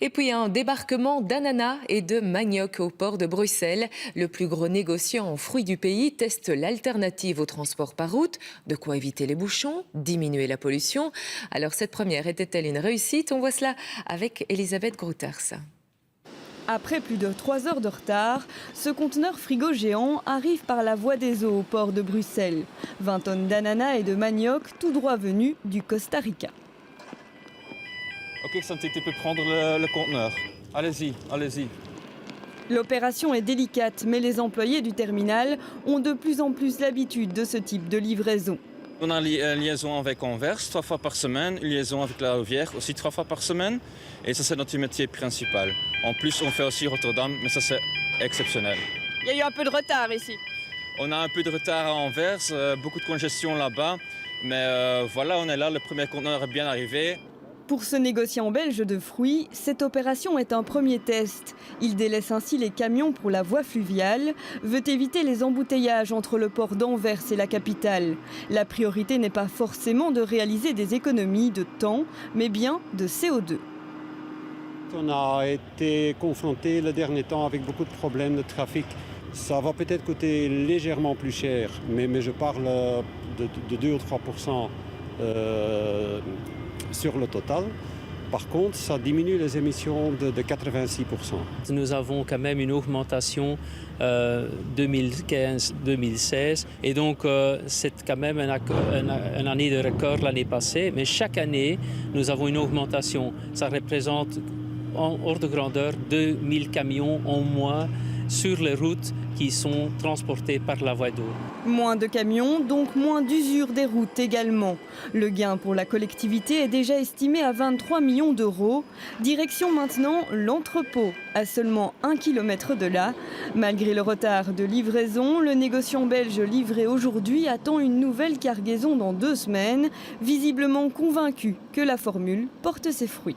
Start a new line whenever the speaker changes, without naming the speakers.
Et puis un débarquement d'ananas et de manioc au port de Bruxelles. Le plus gros négociant en fruits du pays teste l'alternative au transport par route. De quoi éviter les bouchons, diminuer la pollution. Alors cette première était-elle une réussite? On voit cela avec Elisabeth Grouters.
Après plus de 3 heures de retard, ce conteneur frigo géant arrive par la voie des eaux au port de Bruxelles. 20 tonnes d'ananas et de manioc, tout droit venus du Costa Rica.
Ok, Santé, tu peux prendre le conteneur. Allez-y, allez-y.
L'opération est délicate, mais les employés du terminal ont de plus en plus l'habitude de ce type de livraison.
On a une liaison avec Anvers 3 fois par semaine, une liaison avec la Louvière aussi 3 fois par semaine. Et ça, c'est notre métier principal. En plus, on fait aussi Rotterdam, mais ça, c'est exceptionnel.
Il y a eu un peu de retard ici.
On a un peu de retard à Anvers, beaucoup de congestion là-bas. Mais voilà, on est là, le premier conteneur est bien arrivé.
Pour ce négociant belge de fruits, cette opération est un premier test. Il délaisse ainsi les camions pour la voie fluviale, veut éviter les embouteillages entre le port d'Anvers et la capitale. La priorité n'est pas forcément de réaliser des économies de temps, mais bien de CO2.
On a été confronté le dernier temps avec beaucoup de problèmes de trafic. Ça va peut-être coûter légèrement plus cher, mais je parle de 2 ou 3% sur le total. Par contre, ça diminue les émissions de 86%.
Nous avons quand même une augmentation 2015-2016 et donc c'est quand même une année de record l'année passée. Mais chaque année, nous avons une augmentation. Ça représente en ordre de grandeur 2000 camions en moins sur les routes qui sont transportés par la voie d'eau.
Moins de camions, donc moins d'usure des routes également. Le gain pour la collectivité est déjà estimé à 23 millions d'euros. Direction maintenant l'entrepôt, à seulement 1 km de là. Malgré le retard de livraison, le négociant belge livré aujourd'hui attend une nouvelle cargaison dans 2 semaines, visiblement convaincu que la formule porte ses fruits.